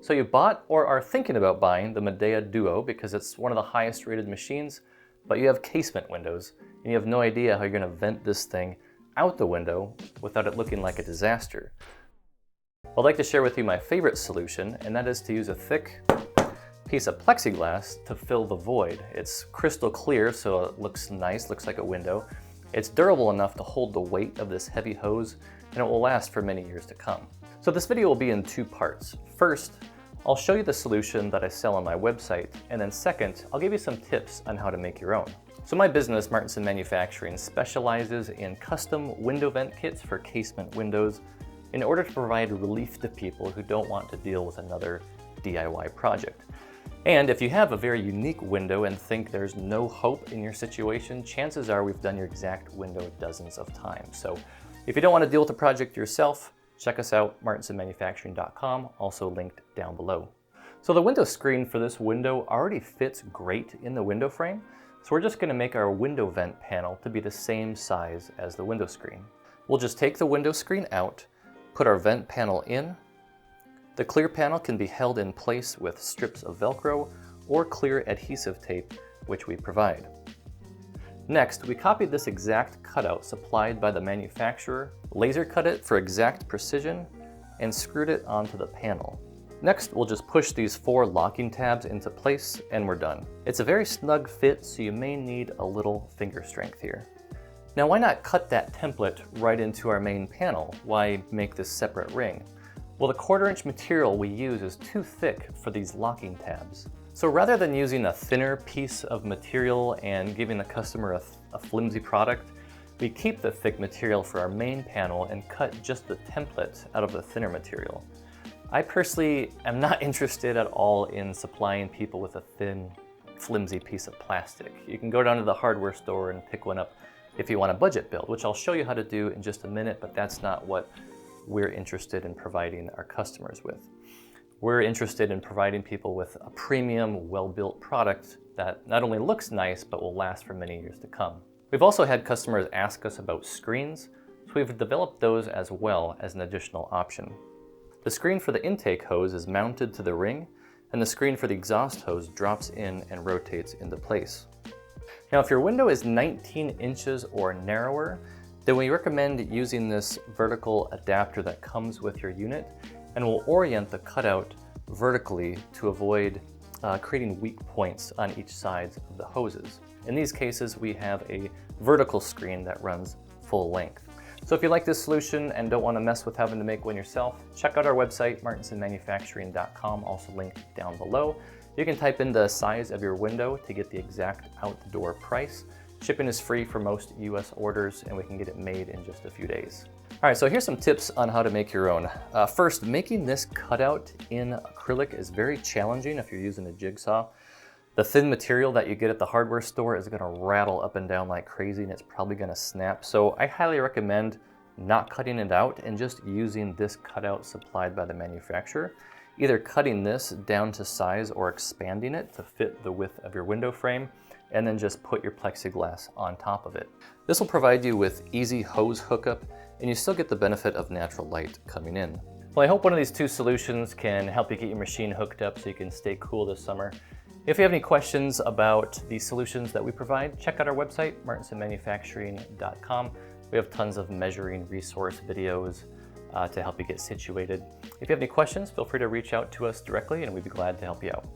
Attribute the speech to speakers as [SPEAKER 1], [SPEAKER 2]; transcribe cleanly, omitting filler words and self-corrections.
[SPEAKER 1] So you bought or are thinking about buying the Midea Duo because it's one of the highest rated machines, but you have casement windows and you have no idea how you're going to vent this thing out the window without it looking like a disaster. I'd like to share with you my favorite solution, and that is to use a thick piece of plexiglass to fill the void. It's crystal clear, so it looks nice, looks like a window. It's durable enough to hold the weight of this heavy hose, and it will last for many years to come. So this video will be in two parts. First, I'll show you the solution that I sell on my website, and then second, I'll give you some tips on how to make your own. So my business, Martinson Manufacturing, specializes in custom window vent kits for casement windows in order to provide relief to people who don't want to deal with another DIY project. And if you have a very unique window and think there's no hope in your situation, chances are we've done your exact window dozens of times. So if you don't want to deal with the project yourself, check us out, martinsonmanufacturing.com, also linked down below. So the window screen for this window already fits great in the window frame, so we're just going to make our window vent panel to be the same size as the window screen. We'll just take the window screen out, put our vent panel in. The clear panel can be held in place with strips of Velcro or clear adhesive tape, which we provide. Next, we copied this exact cutout supplied by the manufacturer, laser cut it for exact precision, and screwed it onto the panel. Next, we'll just push these 4 locking tabs into place and we're done. It's a very snug fit, so you may need a little finger strength here. Now, why not cut that template right into our main panel? Why make this separate ring? Well, the 1/4" material we use is too thick for these locking tabs. So rather than using a thinner piece of material and giving the customer a flimsy product, we keep the thick material for our main panel and cut just the template out of the thinner material. I personally am not interested at all in supplying people with a thin, flimsy piece of plastic. You can go down to the hardware store and pick one up if you want a budget build, which I'll show you how to do in just a minute, but that's not what we're interested in providing our customers with. We're interested in providing people with a premium, well-built product that not only looks nice, but will last for many years to come. We've also had customers ask us about screens, so we've developed those as well as an additional option. The screen for the intake hose is mounted to the ring, and the screen for the exhaust hose drops in and rotates into place. Now, if your window is 19 inches or narrower, then we recommend using this vertical adapter that comes with your unit, and will orient the cutout vertically to avoid creating weak points on each side of the hoses. In these cases, we have a vertical screen that runs full length. So if you like this solution and don't want to mess with having to make one yourself, check out our website, martinsonmanufacturing.com, also linked down below. You can type in the size of your window to get the exact out-the-door price. Shipping is free for most US orders, and we can get it made in just a few days. All right, so here's some tips on how to make your own. First, making this cutout in acrylic is very challenging if you're using a jigsaw. The thin material that you get at the hardware store is gonna rattle up and down like crazy, and it's probably gonna snap. So I highly recommend not cutting it out and just using this cutout supplied by the manufacturer. Either cutting this down to size or expanding it to fit the width of your window frame, and then just put your plexiglass on top of it. This will provide you with easy hose hookup, and you still get the benefit of natural light coming in. Well, I hope one of these two solutions can help you get your machine hooked up so you can stay cool this summer. If you have any questions about the solutions that we provide, check out our website, martinsonmanufacturing.com. We have tons of measuring resource videos to help you get situated. If you have any questions, feel free to reach out to us directly and we'd be glad to help you out.